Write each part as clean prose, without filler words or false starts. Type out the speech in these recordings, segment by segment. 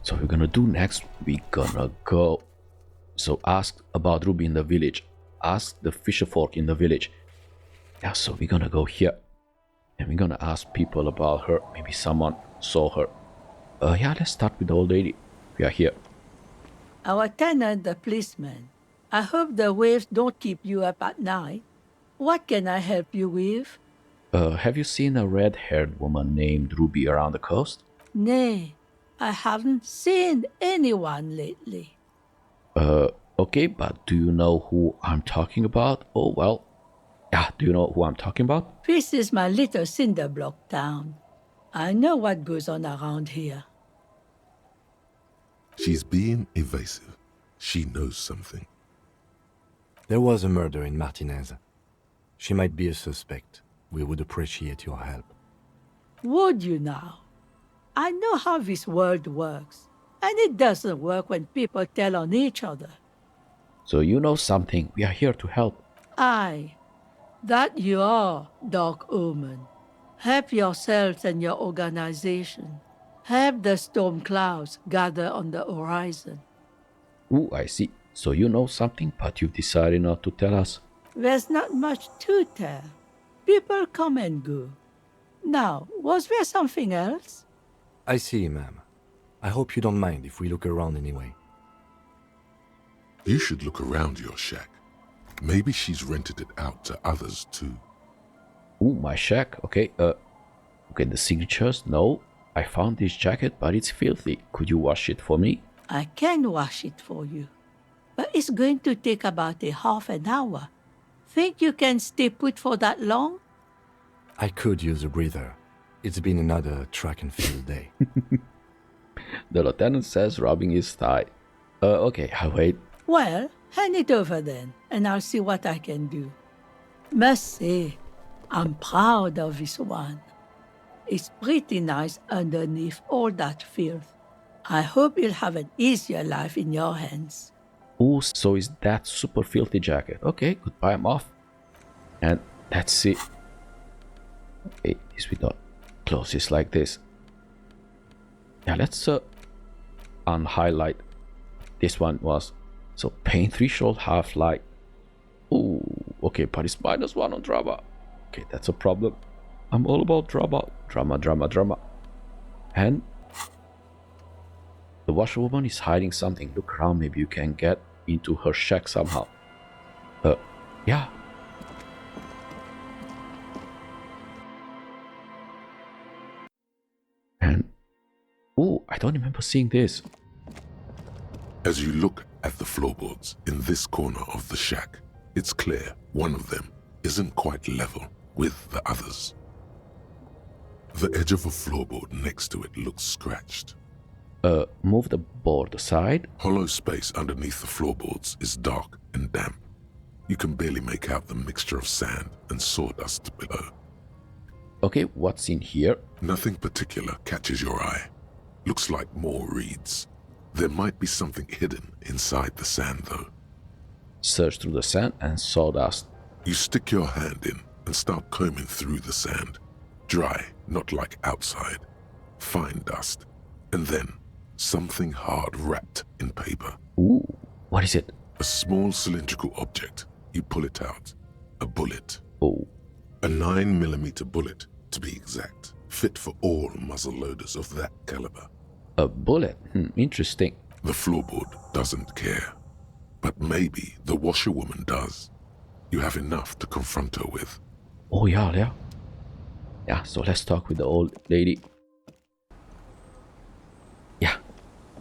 So we're gonna do next, we're gonna go. So ask about Ruby in the village. Ask the fisher folk in the village. Yeah, so we're gonna go here. And we're gonna ask people about her. Maybe someone saw her. Yeah, let's start with the old lady. We are here. Our tenant, the policeman. I hope the waves don't keep you up at night. What can I help you with? Have you seen a red-haired woman named Ruby around the coast? Nay, I haven't seen anyone lately. Okay, but do you know who I'm talking about? Oh, well. Yeah, do you know who I'm talking about? This is my little cinder block town. I know what goes on around here. She's being evasive. She knows something. There was a murder in Martinez. She might be a suspect. We would appreciate your help. Would you now? I know how this world works, and it doesn't work when people tell on each other. So you know something. We are here to help. Aye, that you are, Dark Omen. Help yourselves and your organization. Help the storm clouds gather on the horizon. Ooh, I see. So you know something, but you've decided not to tell us. There's not much to tell. People come and go. Now, was there something else? I see, ma'am. I hope you don't mind if we look around anyway. You should look around your shack. Maybe she's rented it out to others too. Ooh, my shack. Okay, okay, the signatures. No, I found this jacket, but it's filthy. Could you wash it for me? I can wash it for you, but it's going to take about a half an hour. Think you can stay put for that long? I could use a breather. It's been another track and field day. The lieutenant says, rubbing his thigh. Okay, I'll wait. Well, hand it over then, and I'll see what I can do. Must say, I'm proud of this one. It's pretty nice underneath all that filth. I hope you'll have an easier life in your hands. Ooh, so is that super filthy jacket. Okay, goodbye, I'm off. And that's it. Okay, this we don't close this like this. Yeah, let's unhighlight. This one was so pain threshold half-light. Ooh, okay, but it's -1 on drama. Okay, that's a problem. I'm all about drama. Drama. And the washerwoman is hiding something. Look around, maybe you can get into her shack somehow. Yeah. And ooh, I don't remember seeing this. As you look at the floorboards in this corner of the shack, it's clear one of them isn't quite level with the others. The edge of a floorboard next to it looks scratched. Move the board aside. Hollow space underneath the floorboards is dark and damp. You can barely make out the mixture of sand and sawdust below. Okay, what's in here? Nothing particular catches your eye. Looks like more reeds. There might be something hidden inside the sand though. Search through the sand and sawdust. You stick your hand in and start combing through the sand. Dry, not like outside. Fine dust. And then something hard wrapped in paper. Ooh, what is it? A small cylindrical object. You pull it out. A bullet. Oh. A 9mm bullet, to be exact. Fit for all muzzle loaders of that caliber. A bullet? Interesting. The floorboard doesn't care. But maybe the washerwoman does. You have enough to confront her with. Oh, yeah. Yeah, so let's talk with the old lady. Yeah,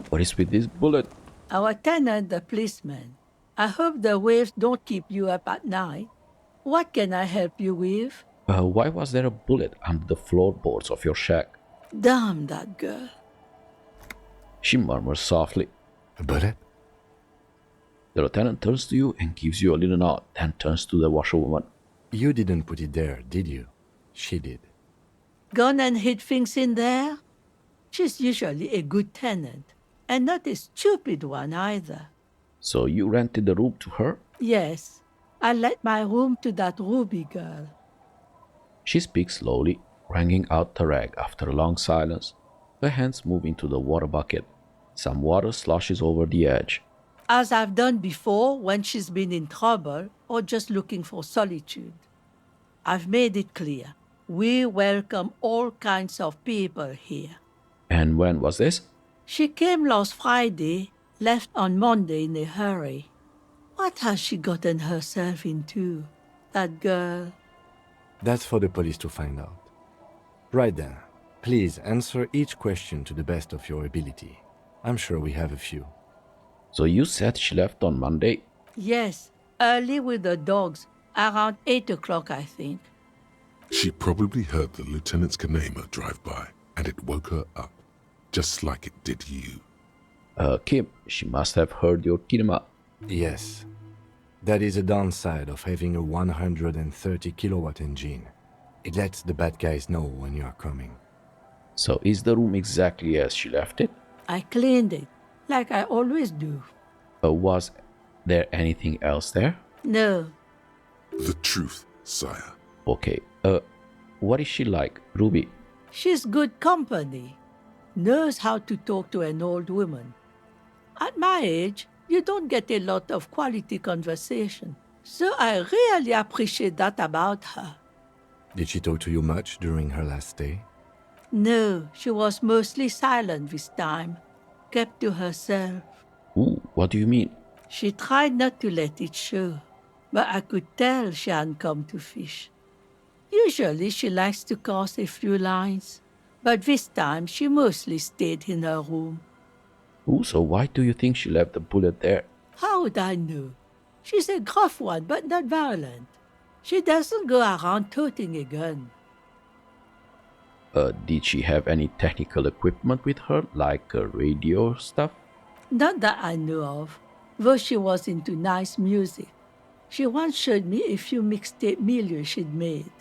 what is with this bullet? Our tenant, the policeman. I hope the waves don't keep you up at night. What can I help you with? Why was there a bullet under the floorboards of your shack? Damn that girl. She murmurs softly. A bullet? The lieutenant turns to you and gives you a little nod, then turns to the washerwoman. You didn't put it there, did you? She did. Gone and hid things in there? She's usually a good tenant, and not a stupid one either. So you rented the room to her? Yes, I let my room to that Ruby girl. She speaks slowly, wringing out the rag after a long silence. Her hands move into the water bucket. Some water sloshes over the edge. As I've done before when she's been in trouble or just looking for solitude. I've made it clear. We welcome all kinds of people here. And when was this? She came last Friday, left on Monday in a hurry. What has she gotten herself into, that girl? That's for the police to find out. Right then, please answer each question to the best of your ability. I'm sure we have a few. So you said she left on Monday? Yes, early with the dogs, around 8 o'clock, I think. She probably heard the Lieutenant's Kanema drive by, and it woke her up, just like it did you. Kim, she must have heard your kinema. Yes. That is a downside of having a 130 kilowatt engine. It lets the bad guys know when you are coming. So is the room exactly as she left it? I cleaned it, like I always do. Was there anything else there? No, The truth, sire. Okay, what is she like, Ruby? she's good company. Knows how to talk to an old woman. At my age, you don't get a lot of quality conversation. So I really appreciate that about her. Did she talk to you much during her last stay? No, she was mostly silent this time, kept to herself. Ooh, what do you mean? She tried not to let it show, but I could tell she hadn't come to fish. Usually she likes to cross a few lines, but this time she mostly stayed in her room. Ooh, so why do you think she left the bullet there? How would I know? She's a gruff one, but not violent. She doesn't go around toting a gun. Did she have any technical equipment with her, like radio stuff? Not that I know of, though she was into nice music. She once showed me a few mixtape milieux she'd made.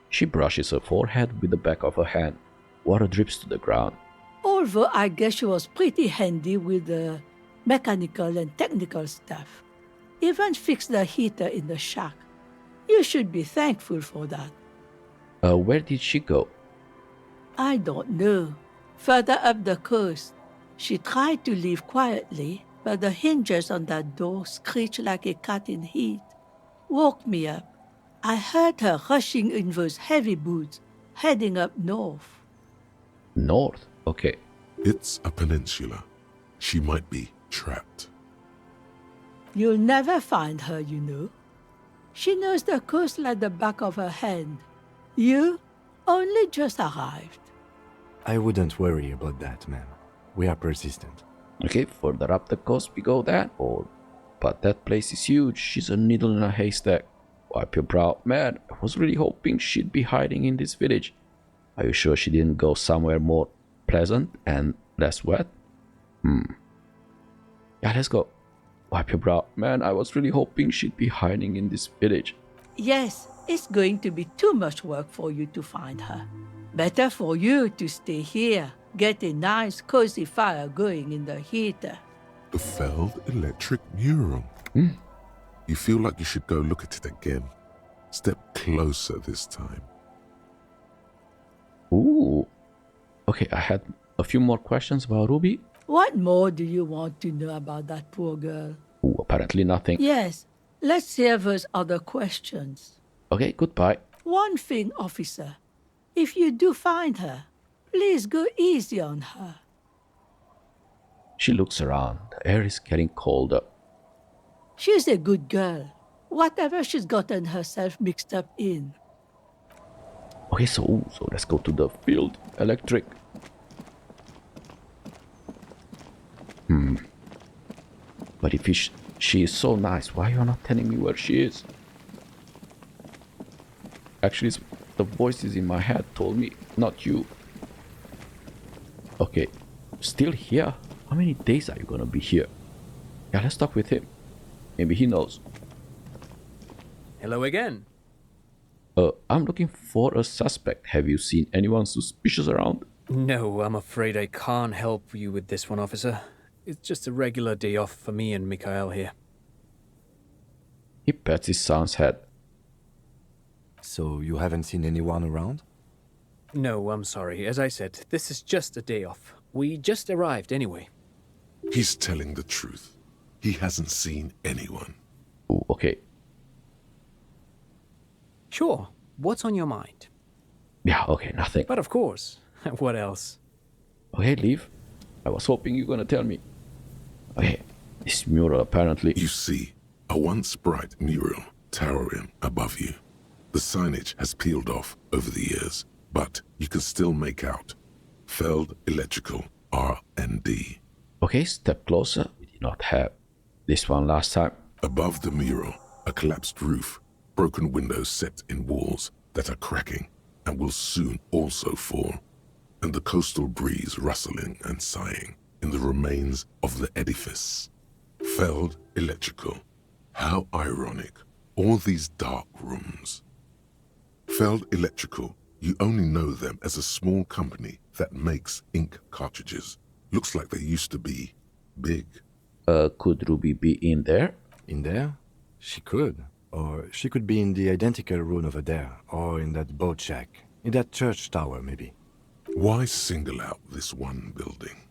She brushes her forehead with the back of her hand. Water drips to the ground. Although I guess she was pretty handy with the mechanical and technical stuff. Even fixed the heater in the shack. You should be thankful for that. Where did she go? I don't know. Further up the coast. She tried to leave quietly, but the hinges on that door screeched like a cat in heat. Woke me up. I heard her rushing in those heavy boots, heading up north. North? Okay. It's a peninsula. She might be trapped. You'll never find her, you know. She knows the coast like the back of her hand. You only just arrived. I wouldn't worry about that, ma'am. We are persistent. Okay, further up the coast we go then, or... But that place is huge. She's a needle in a haystack. Wipe your brow. Man, I was really hoping she'd be hiding in this village. Are you sure she didn't go somewhere more pleasant and less wet? Yeah, let's go. Wipe your brow. Man, I was really hoping she'd be hiding in this village. Yes, it's going to be too much work for you to find her. Better for you to stay here, get a nice cozy fire going in the heater. The failed electric mural. You feel like you should go look at it again. Step closer this time. Ooh. Okay, I had a few more questions about Ruby. What more do you want to know about that poor girl? Ooh, apparently nothing. Yes, let's hear those other questions. Okay, goodbye. One thing, officer. If you do find her, please go easy on her. She looks around. The air is getting colder. She's a good girl. Whatever she's gotten herself mixed up in. Okay, so let's go to the field. Electric. But if she is so nice, why are you not telling me where she is? Actually, the voices in my head told me, not you. Okay, still here? How many days are you gonna be here? Yeah, let's talk with him. Maybe he knows. Hello again. I'm looking for a suspect. Have you seen anyone suspicious around? No, I'm afraid I can't help you with this one, officer. It's just a regular day off for me and Mikhail here. He pats his son's head. So you haven't seen anyone around? No, I'm sorry. As I said, this is just a day off. We just arrived anyway. He's telling the truth. He hasn't seen anyone. Ooh, okay. Sure, what's on your mind? Yeah, okay, nothing. But of course, what else? Okay, leave. I was hoping you were gonna tell me. Okay, this mural apparently... You see a once bright mural towering above you. The signage has peeled off over the years, but you can still make out Feld Electrical R&D. Okay, step closer. We did not have this one last time. Above the mural, a collapsed roof, broken windows set in walls that are cracking and will soon also fall, and the coastal breeze rustling and sighing in the remains of the edifice. Feld Electrical. How ironic. All these dark rooms. Feld Electrical, you only know them as a small company that makes ink cartridges. Looks like they used to be big. Could Ruby be in there? In there? She could. Or she could be in the identical room over there, or in that boat shack. In that church tower, maybe. Why single out this one building?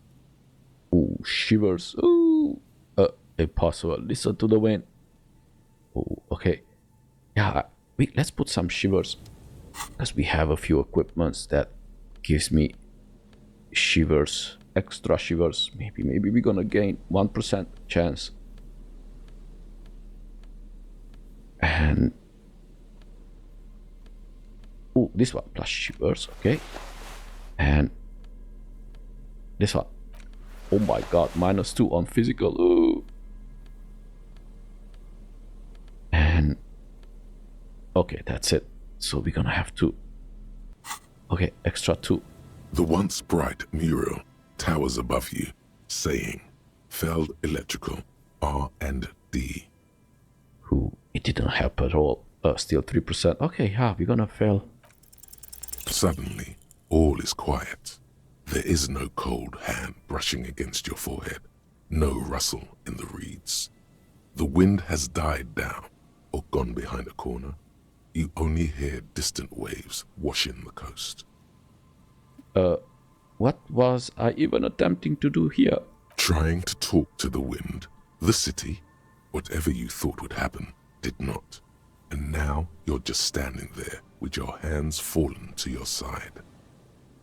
Ooh, shivers. Ooh. Impossible. Listen to the wind. Ooh, okay. Yeah, let's put some shivers. Because we have a few equipments that gives me shivers. Extra shivers. Maybe we're gonna gain 1% chance. And oh, this one plus shivers, okay. And this one, oh my god, -2 on physical. Ooh. And okay, that's it. So we're gonna have to, okay, extra 2. The once bright mural towers above you, saying Feld Electrical R&D. Ooh, it didn't help at all. Still 3%. Okay, yeah, we're gonna fail. Suddenly, all is quiet. There is no cold hand brushing against your forehead, no rustle in the reeds. The wind has died down or gone behind a corner. You only hear distant waves washing the coast. What was I even attempting to do here? Trying to talk to the wind, the city, whatever you thought would happen, did not. And now you're just standing there with your hands fallen to your side.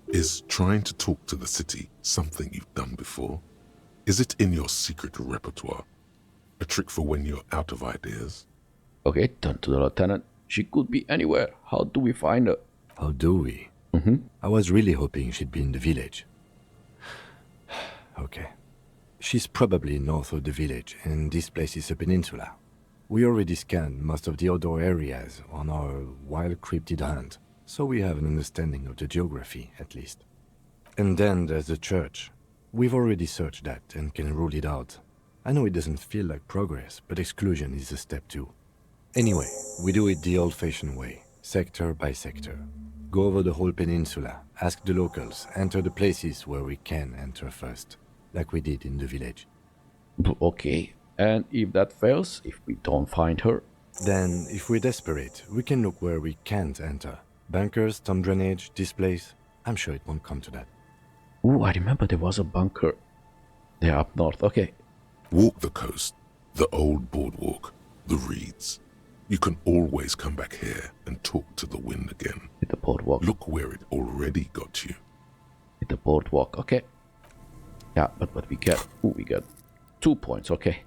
Is trying to talk to the city something you've done before? Is it in your secret repertoire? A trick for when you're out of ideas? Okay, turn to the lieutenant. She could be anywhere. How do we find her? How do we? I was really hoping she'd be in the village. Okay. She's probably north of the village, and this place is a peninsula. We already scanned most of the outdoor areas on our wild cryptid hunt, so we have an understanding of the geography, at least. And then there's the church. We've already searched that and can rule it out. I know it doesn't feel like progress, but exclusion is a step too. Anyway, we do it the old-fashioned way, sector by sector. Go over the whole peninsula, ask the locals, enter the places where we can enter first, like we did in the village. Okay, and if that fails, if we don't find her? Then, if we're desperate, we can look where we can't enter. Bunkers, storm drainage, this place. I'm sure it won't come to that. Ooh, I remember there was a bunker there up north. Okay. Walk the coast, the old boardwalk, the reeds. You can always come back here and talk to the wind again. Hit the boardwalk. Look where it already got you. Hit the boardwalk. Okay. Yeah, but what we get? Ooh, we got 2 points. Okay.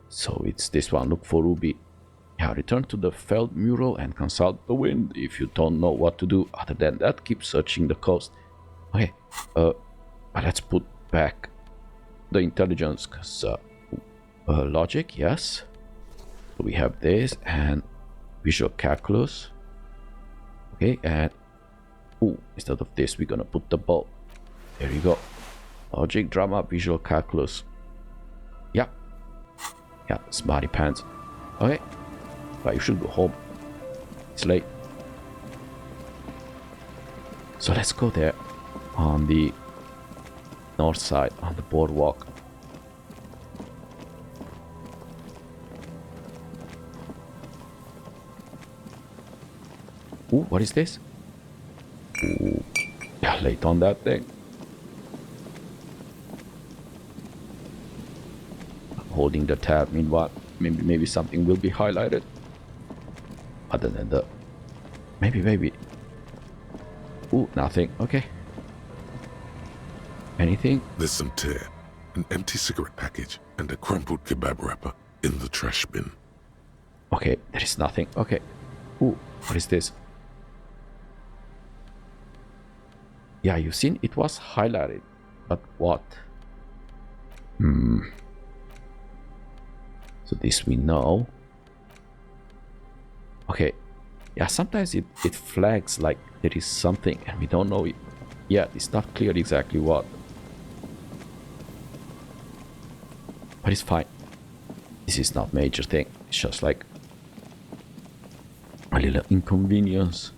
So it's this one. Look for Ruby. Yeah, return to the Feld mural and consult the wind if you don't know what to do. Other than that, keep searching the coast. Okay. But let's put back the intelligence, because logic, yes. So we have this and visual calculus. Okay, and instead of this, we're gonna put the bow. There you go. Logic, drama, visual calculus. Yeah. Yeah, smarty pants. Okay. But you should go home. It's late. So let's go there on the north side, on the boardwalk. Ooh, what is this? Ooh. Yeah, late on that thing. I'm holding the tab. Meanwhile, maybe something will be highlighted. Other than the... Maybe. Ooh, nothing. Okay. Anything? There's some tear, an empty cigarette package, and a crumpled kebab wrapper in the trash bin. Okay, there is nothing. Okay. Ooh, what is this? Yeah, you've seen it was highlighted. But what? So this we know. Okay. Yeah, sometimes it flags like there is something and we don't know it. Yeah, it's not clear exactly what. But it's fine. This is not major thing. It's just like a little inconvenience.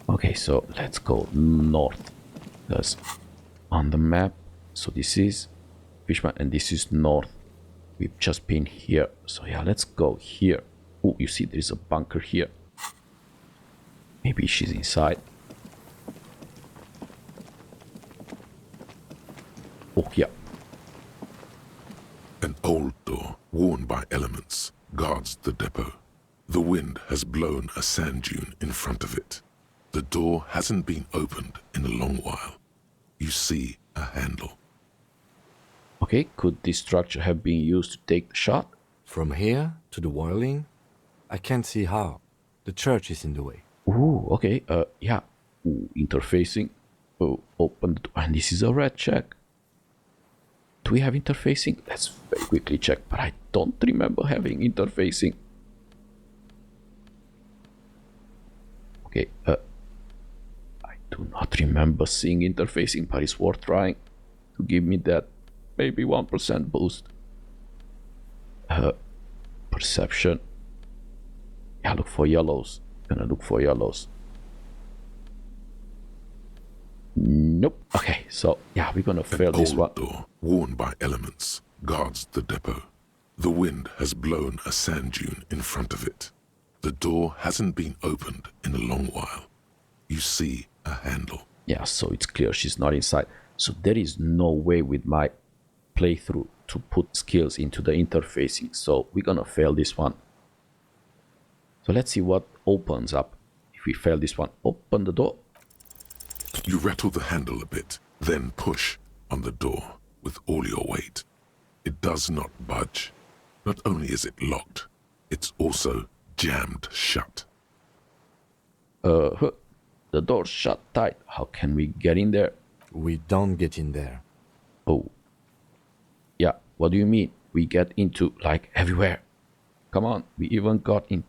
Okay, so let's go north. Because on the map, so this is Fishman and this is north. We've just been here. So yeah, let's go here. Oh, you see there's a bunker here. Maybe she's inside. Oh, yeah. An old door, worn by elements, guards the depot. The wind has blown a sand dune in front of it. The door hasn't been opened in a long while. You see a handle. Okay, could this structure have been used to take the shot? From here to the wiring? I can't see how. The church is in the way. Ooh, okay, yeah. Ooh, interfacing. Oh, open the door. And this is a red check. Do we have interfacing? Let's very quickly check, but I don't remember having interfacing. Okay, I do not remember seeing interfacing, but it's worth trying to give me that maybe 1% boost. Perception. Yeah, look for yellows. Gonna look for yellows. Nope. Okay, so yeah, we're gonna fail this one. An old door, worn by elements, guards the depot. The wind has blown a sand dune in front of it. The door hasn't been opened in a long while. You see a handle. Yeah, so it's clear she's not inside. So there is no way with my playthrough to put skills into the interfacing. So we're gonna fail this one. So let's see what opens up. If we fail this one, open the door. You rattle the handle a bit, then push on the door with all your weight. It does not budge. Not only is it locked, it's also jammed shut. The door's shut tight. How can we get in there? We don't get in there. Oh. Yeah, what do you mean? We get into, like, everywhere. Come on, we even got in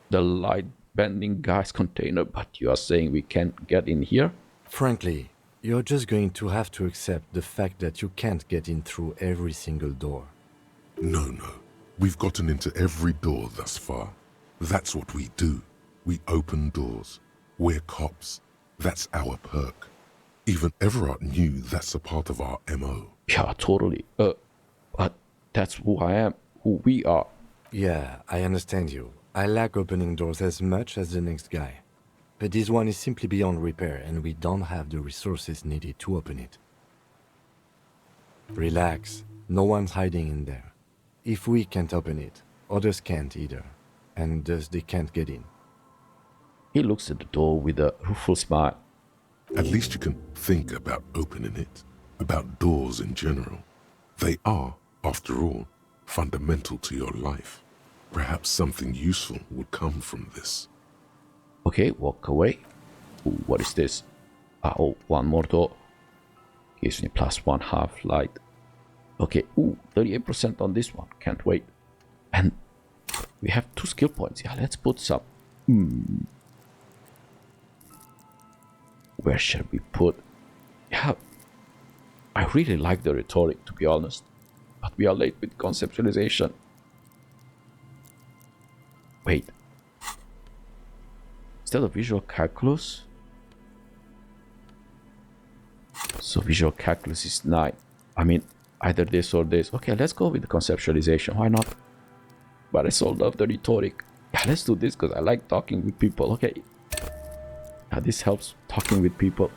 the light bending guy's container, but you are saying we can't get in here? Frankly, you're just going to have to accept the fact that you can't get in through every single door. No. We've gotten into every door thus far. That's what we do. We open doors. We're cops. That's our perk. Even Everard knew that's a part of our MO. Yeah, totally. But that's who I am, who we are. Yeah, I understand you. I like opening doors as much as the next guy. But this one is simply beyond repair and we don't have the resources needed to open it. Relax. No one's hiding in there. If we can't open it, others can't either. And thus they can't get in. He looks at the door with a rueful smile. At least you can think about opening it, about doors in general. They are, after all, fundamental to your life. Perhaps something useful would come from this. Okay, walk away. Ooh, what is this? Oh, one more door. Gives me +1 half light. Okay, ooh, 38% on this one. Can't wait. And we have 2 skill points. Yeah, let's put some. Where shall we put? Yeah, I really like the rhetoric, to be honest. But we are late with conceptualization. Wait. Is that a visual calculus? So visual calculus is 9. I mean, either this or this. Okay, let's go with the conceptualization. Why not? But I so love the rhetoric. Yeah, let's do this because I like talking with people. Okay. Yeah, this helps talking with people.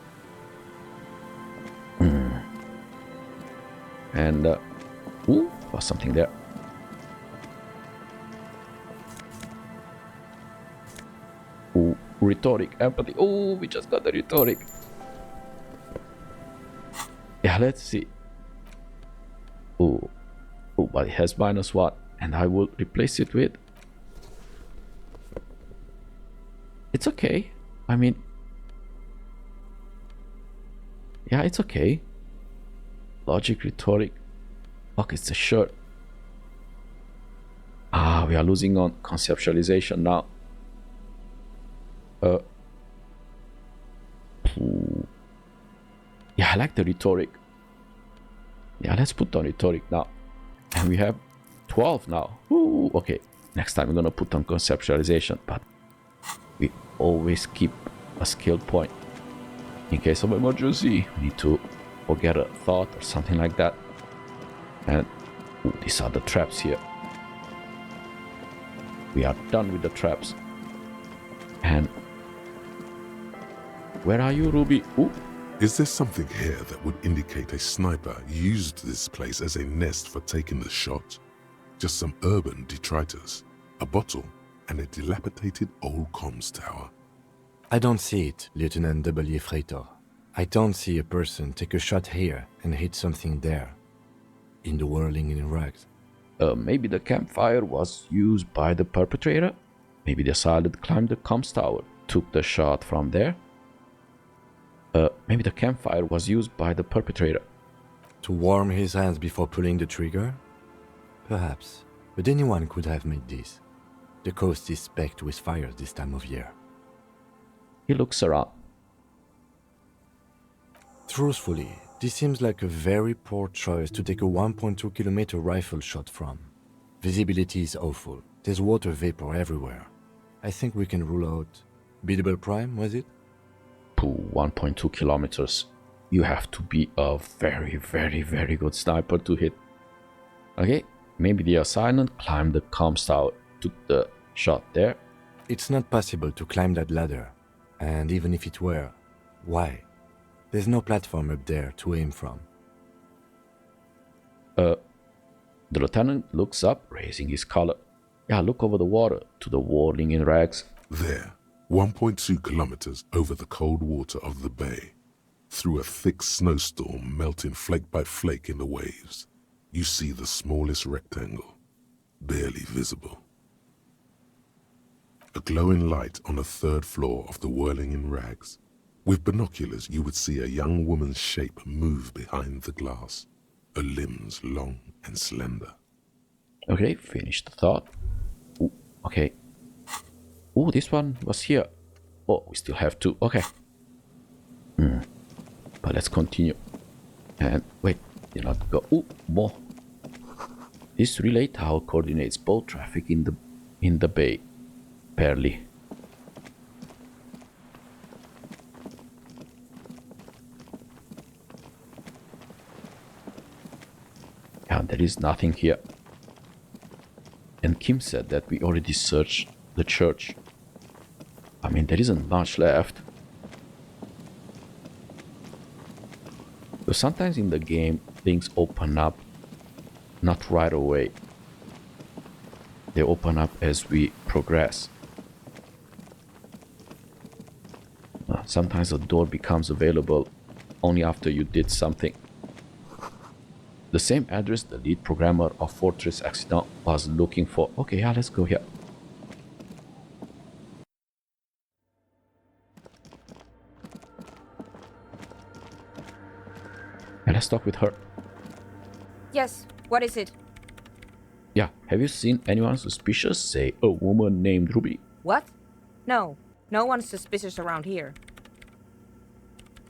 And, ooh, was something there. Ooh, rhetoric, empathy. Oh, we just got the rhetoric. Yeah, let's see. Oh, but it has -1, and I will replace it with. It's okay. I mean, yeah, it's okay. Logic, rhetoric. Okay, it's a shirt. Ah, we are losing on conceptualization now. Yeah, I like the rhetoric. Yeah, let's put on rhetoric now. And we have 12 now. Ooh, okay, next time we're gonna put on conceptualization, but we always keep a skill point. In case of emergency, we need to forget a thought or something like that. And ooh, these are the traps here. We are done with the traps. And where are you, Ruby? Ooh. Is there something here that would indicate a sniper used this place as a nest for taking the shot? Just some urban detritus, a bottle, and a dilapidated old comms tower. I don't see it, Lieutenant W. Freighter. I don't see a person take a shot here and hit something there. In the whirling in rags. Maybe the campfire was used by the perpetrator? Maybe the assailant climbed the comms tower, took the shot from there? Maybe the campfire was used by the perpetrator. To warm his hands before pulling the trigger? Perhaps. But anyone could have made this. The coast is specked with fires this time of year. He looks around. Truthfully, this seems like a very poor choice to take a 1.2 kilometer rifle shot from. Visibility is awful. There's water vapor everywhere. I think we can rule out... Biddable Prime, was it? 1.2 kilometers. You have to be a very, very, very good sniper to hit. Okay, maybe the assailant climbed the comms tower, took the shot there. It's not possible to climb that ladder. And even if it were, why? There's no platform up there to aim from. The lieutenant looks up, raising his collar. Yeah, look over the water to the whirling in rags. There, 1.2 kilometers over the cold water of the bay, through a thick snowstorm melting flake by flake in the waves, you see the smallest rectangle, barely visible. A glowing light on the 3rd floor of the whirling in rags. With binoculars, you would see a young woman's shape move behind the glass, her limbs long and slender. Okay, finish the thought. Ooh, okay. Oh, this one was here. Oh, we still have 2. Okay. But let's continue. And wait, did not go. Oh, more. This relay tower coordinates boat traffic in the bay. Barely. Yeah, there is nothing here. And Kim said that we already searched the church. I mean, there isn't much left. So sometimes in the game, things open up not right away. They open up as we progress. Sometimes a door becomes available only after you did something. The same address the lead programmer of Fortress Accident was looking for. Okay, yeah, let's go here. And let's talk with her. Yes, what is it? Yeah, have you seen anyone suspicious? Say a woman named Ruby. What? No, no one's suspicious around here.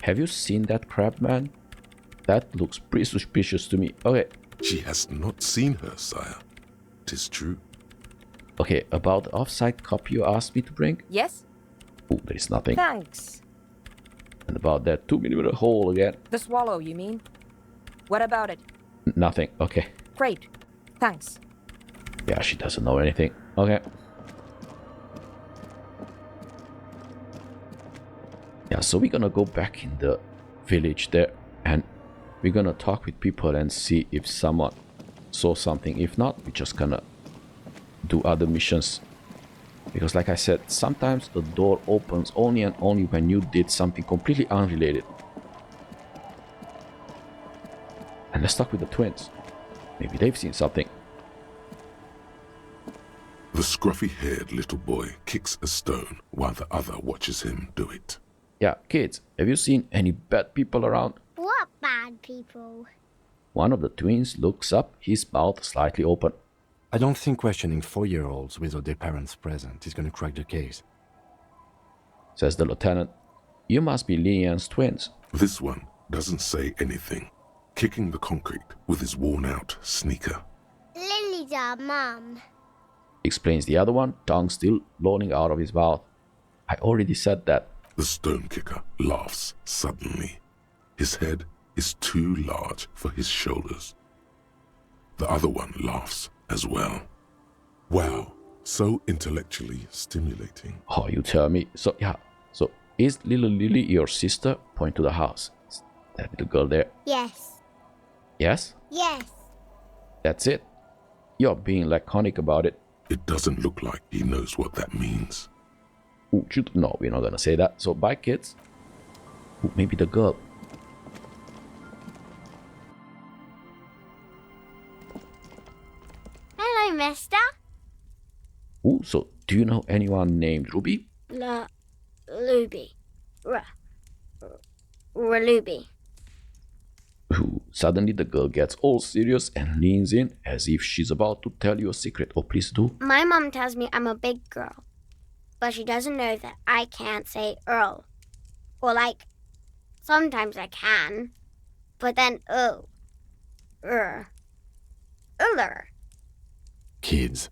Have you seen that crab man? That looks pretty suspicious to me. Okay. She has not seen her, sire. 'Tis true. Okay, about the off-site copy you asked me to bring? Yes? Oh, there is nothing. Thanks. And about that 2mm hole again? The swallow, you mean? What about it? Nothing. Okay. Great. Thanks. Yeah, she doesn't know anything. Okay. Yeah, so we're gonna go back in the village there and we're gonna talk with people and see if someone saw something. If not, we're just gonna do other missions. Because like I said, sometimes the door opens only and only when you did something completely unrelated. And let's talk with the twins. Maybe they've seen something. The scruffy-haired little boy kicks a stone while the other watches him do it. Yeah, kids, have you seen any bad people around? What bad people? One of the twins looks up, his mouth slightly open. I don't think questioning 4-year-olds without their parents present is going to crack the case. Says the lieutenant. You must be Lillian's twins. This one doesn't say anything, kicking the concrete with his worn-out sneaker. Lily's our mum. Explains the other one, tongue still lolling out of his mouth. I already said that. The stone kicker laughs suddenly. His head is too large for his shoulders. The other one laughs as well. Wow, so intellectually stimulating. Oh, you tell me. So, yeah. So, is little Lily your sister? Point to the house. That little girl there. Yes. Yes? Yes. That's it? You're being laconic about it. It doesn't look like he knows what that means. Ooh, shoot. No, we're not gonna say that. So, bye, kids. Ooh, maybe the girl. Hello, mister. Ooh, so do you know anyone named Ruby? Ruby. Ruby. Ooh, suddenly the girl gets all serious and leans in as if she's about to tell you a secret. Oh, please do. My mum tells me I'm a big girl, but she doesn't know that I can't say Earl. Or sometimes I can, but then Uller. Kids.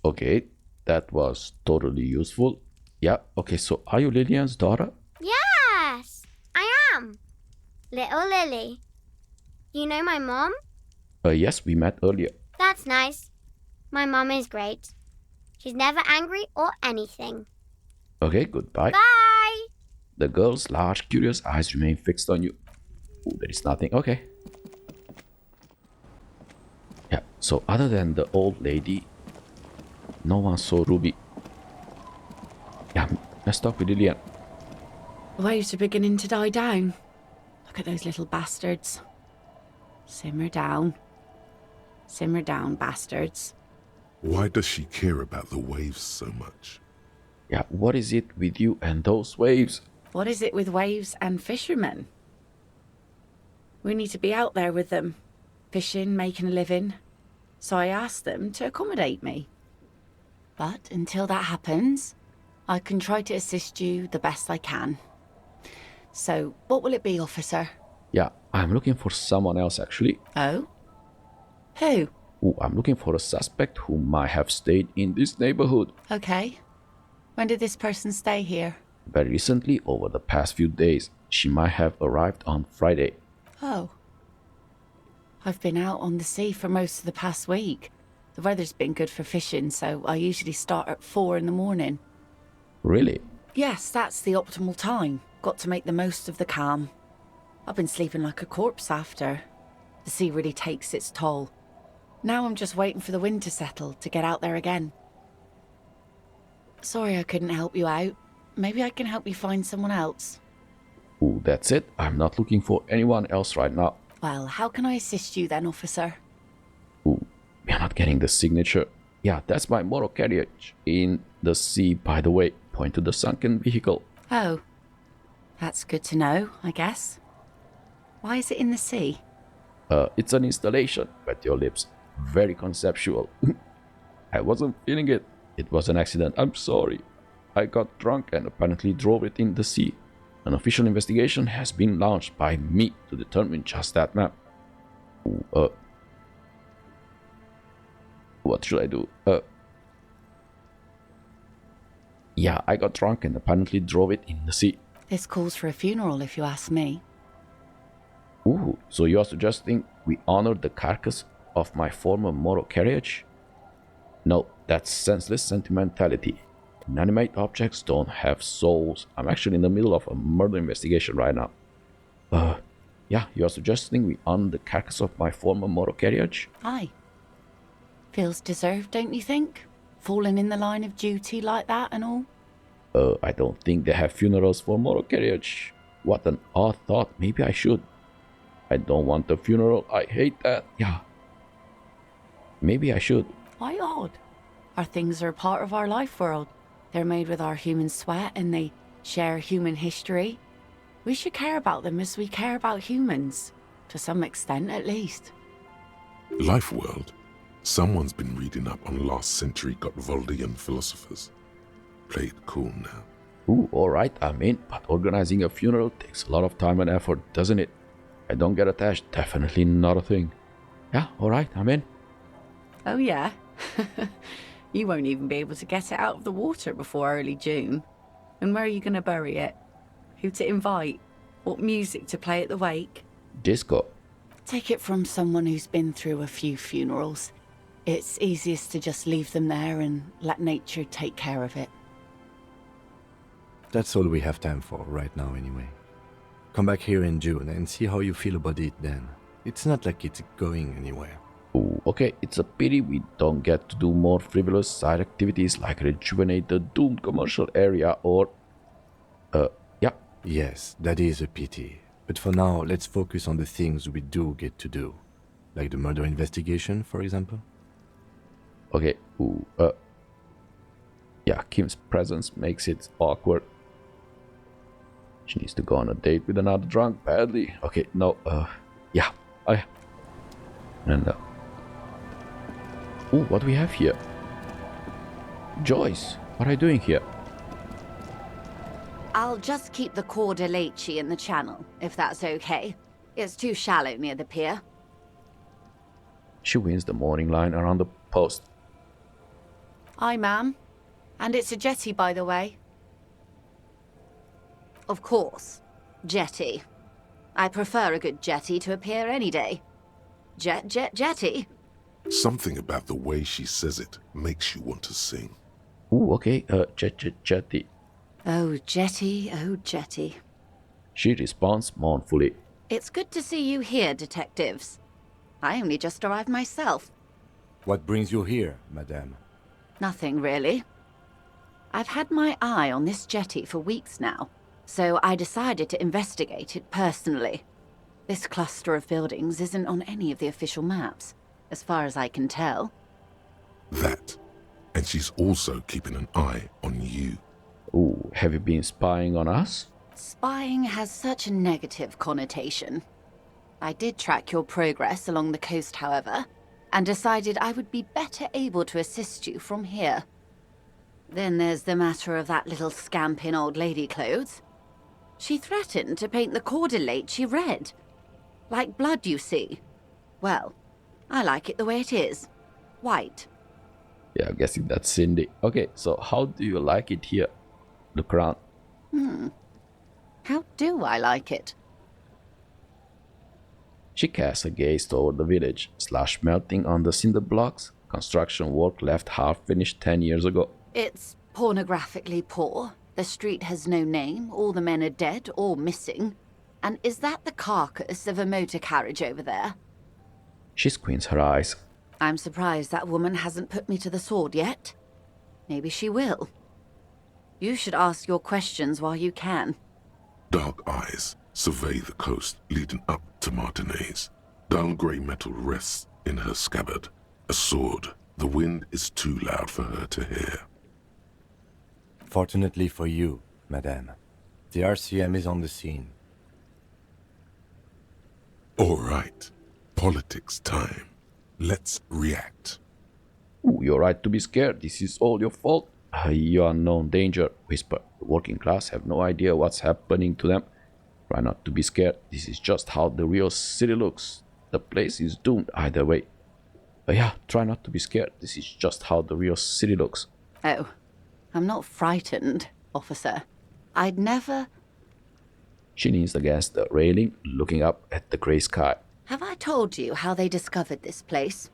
Okay, that was totally useful. Yeah, okay, so are you Lillian's daughter? Yes, I am. Little Lily. You know my mom? Yes, we met earlier. That's nice. My mom is great. She's never angry or anything. Okay, goodbye. Bye! The girl's large, curious eyes remain fixed on you. Ooh, there is nothing. Okay. Yeah, so other than the old lady, no one saw Ruby. Yeah, let's talk with Lillian. The waves are beginning to die down. Look at those little bastards. Simmer down. Simmer down, bastards. Why does she care about the waves so much? Yeah, what is it with you and those waves? What is it with waves and fishermen? We need to be out there with them, fishing, making a living. So I asked them to accommodate me. But until that happens, I can try to assist you the best I can. So, what will it be, officer? Yeah, I'm looking for someone else actually. Oh? Who? Ooh, I'm looking for a suspect who might have stayed in this neighborhood. Okay. When did this person stay here? Very recently, over the past few days. She might have arrived on Friday. Oh. I've been out on the sea for most of the past week. The weather's been good for fishing, so I usually start at 4 in the morning. Really? Yes, that's the optimal time. Got to make the most of the calm. I've been sleeping like a corpse after. The sea really takes its toll. Now I'm just waiting for the wind to settle to get out there again. Sorry I couldn't help you out. Maybe I can help you find someone else. Ooh, that's it. I'm not looking for anyone else right now. Well, how can I assist you then, officer? Ooh, we're not getting the signature. Yeah, that's my motor carriage. In the sea, by the way. Point to the sunken vehicle. Oh. That's good to know, I guess. Why is it in the sea? It's an installation. Wet your lips. Very conceptual. I wasn't feeling it. It was an accident. I'm sorry. I got drunk and apparently drove it in the sea. An official investigation has been launched by me to determine just that, ma'am. What should I do? Yeah, I got drunk and apparently drove it in the sea. This calls for a funeral, if you ask me. Ooh, so you are suggesting we honor the carcass of my former motor carriage? No, that's senseless sentimentality. Inanimate objects don't have souls. I'm actually in the middle of a murder investigation right now. Yeah, you're suggesting we unearth the carcass of my former motor carriage? Aye. Feels deserved, don't you think? Falling in the line of duty like that and all? I don't think they have funerals for motor carriage. What an odd thought. Maybe I should. I don't want a funeral. I hate that. Yeah. Maybe I should. Why odd? Our things are a part of our life world. They're made with our human sweat and they share human history. We should care about them as we care about humans. To some extent, at least. Life world. Someone's been reading up on last century Gotvaldian philosophers. Play it cool now. Ooh, alright, I'm in. But organizing a funeral takes a lot of time and effort, doesn't it? I don't get attached. Definitely not a thing. Yeah, alright, I'm in. Oh yeah? You won't even be able to get it out of the water before early June. And where are you going to bury it? Who to invite? What music to play at the wake? Disco. Take it from someone who's been through a few funerals. It's easiest to just leave them there and let nature take care of it. That's all we have time for right now anyway. Come back here in June and see how you feel about it then. It's not like it's going anywhere. Ooh, okay, it's a pity we don't get to do more frivolous side activities like rejuvenate the doomed commercial area or... yeah. Yes, that is a pity. But for now, let's focus on the things we do get to do. Like the murder investigation, for example. Okay, ooh, yeah, Kim's presence makes it awkward. She needs to go on a date with another drunk badly. Okay, no, yeah, and, ooh, what do we have here? Joyce, what are you doing here? I'll just keep the corda lacey in the channel, if that's okay. It's too shallow near the pier. She wins the morning line around the post. Aye, ma'am. And it's a jetty, by the way. Of course. Jetty. I prefer a good jetty to a pier any day. Jetty. Something about the way she says it makes you want to sing. Ooh, okay, jetty. Oh, jetty, oh, jetty. She responds mournfully. It's good to see you here, detectives. I only just arrived myself. What brings you here, madame? Nothing, really. I've had my eye on this jetty for weeks now, so I decided to investigate it personally. This cluster of buildings isn't on any of the official maps, as far as I can tell. That. And she's also keeping an eye on you. Ooh, have you been spying on us? Spying has such a negative connotation. I did track your progress along the coast, however, and decided I would be better able to assist you from here. Then there's the matter of that little scamp in old lady clothes. She threatened to paint the cordelate red. Like blood, you see. Well, I like it the way it is. White. Yeah, I'm guessing that's Cindy. Okay, so how do you like it here? Look around. How do I like it? She casts a gaze toward the village, slash melting on the cinder blocks. Construction work left half finished 10 years ago. It's pornographically poor. The street has no name, all the men are dead or missing. And is that the carcass of a motor carriage over there? She squints her eyes. I'm surprised that woman hasn't put me to the sword yet. Maybe she will. You should ask your questions while you can. Dark eyes survey the coast leading up to Martinez. Dull grey metal rests in her scabbard. A sword. The wind is too loud for her to hear. Fortunately for you, madame, the RCM is on the scene. All right. Politics time. Let's react. Ooh, you're right to be scared. This is all your fault. You unknown danger, whisper. The working class have no idea what's happening to them. Try not to be scared. This is just how the real city looks. The place is doomed either way. But yeah, try not to be scared. This is just how the real city looks. Oh, I'm not frightened, officer. I'd never... She leans against the railing, looking up at the grey sky. Have I told you how they discovered this place?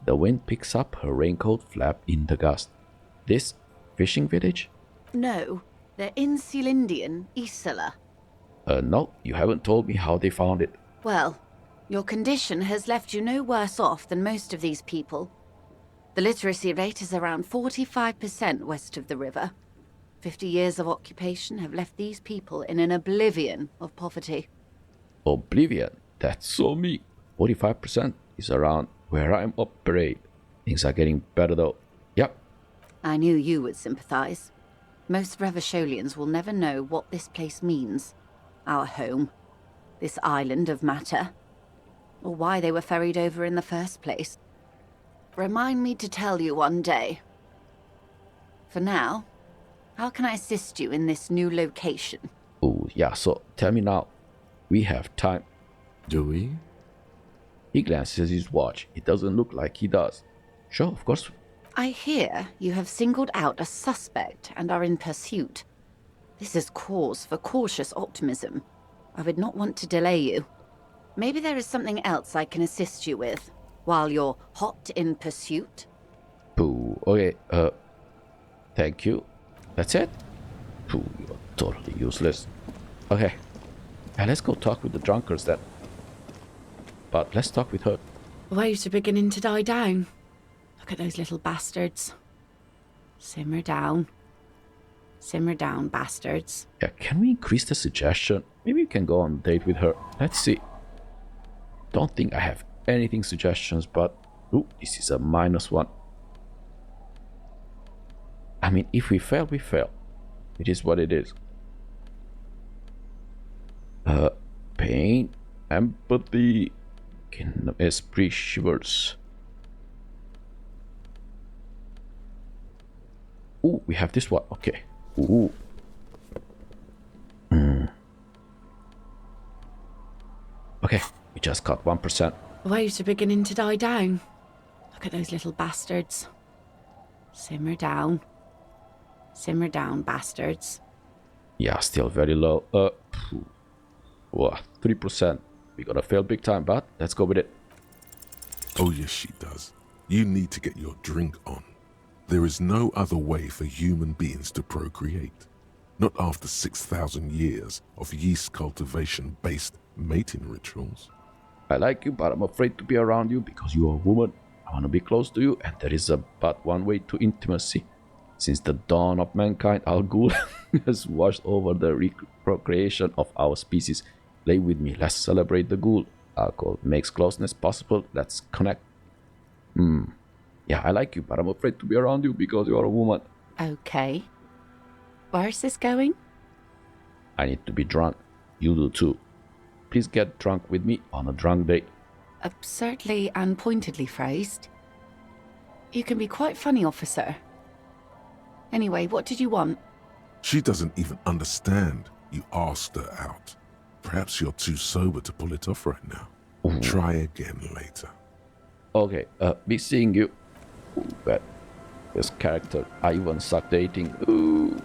The wind picks up her raincoat flap in the gust. This? fishing village? No, they're in Sealindian, Isla. No, you haven't told me how they found it. Well, your condition has left you no worse off than most of these people. The literacy rate is around 45% west of the river. 50 years of occupation have left these people in an oblivion of poverty. Oblivion? That's so me. 45% is around where I'm operate. Things are getting better though. Yep. I knew you would sympathize. Most Revacholians will never know what this place means. Our home. This island of matter. Or why they were ferried over in the first place. Remind me to tell you one day. For now, how can I assist you in this new location? Oh, yeah, so tell me now. We have time. Do we? He glances at his watch. It doesn't look like he does. Sure, of course. I hear you have singled out a suspect and are in pursuit. This is cause for cautious optimism. I would not want to delay you. Maybe there is something else I can assist you with, while you're hot in pursuit? Pooh, okay, thank you. That's it? Pooh, you're totally useless. Okay, let's go talk with the drunkards then. But let's talk with her. Waves are beginning to die down. Look at those little bastards. Simmer down. Simmer down, bastards. Yeah, can we increase the suggestion? Maybe you can go on a date with her. Let's see. Don't think I have anything suggestions, but... Ooh, this is a -1. I mean, if we fail, we fail. It is what it is. Pain, empathy, esprit shivers. Ooh, we have this one. Okay. Ooh. Okay, we just got 1%. Waves are beginning to die down. Look at those little bastards. Simmer down. Simmer down, bastards. Yeah, still very low. Wow, 3%. We gotta fail big time, but let's go with it. Oh yes, she does. You need to get your drink on. There is no other way for human beings to procreate. Not after 6,000 years of yeast cultivation-based mating rituals. I like you, but I'm afraid to be around you because you are a woman. I want to be close to you, and there is but one way to intimacy. Since the dawn of mankind, our ghoul has washed over the procreation of our species. Lay with me, let's celebrate the ghoul. Alcohol makes closeness possible, let's connect. Yeah, I like you, but I'm afraid to be around you because you are a woman. Okay. Where's this going? I need to be drunk. You do too. Please get drunk with me on a drunk date. Absurdly and pointedly phrased. You can be quite funny, officer. Anyway, what did you want? She doesn't even understand you asked her out. Perhaps you're too sober to pull it off right now. Ooh. Try again later. Okay, be seeing you. Ooh, but this character, I even suck dating. Ooh.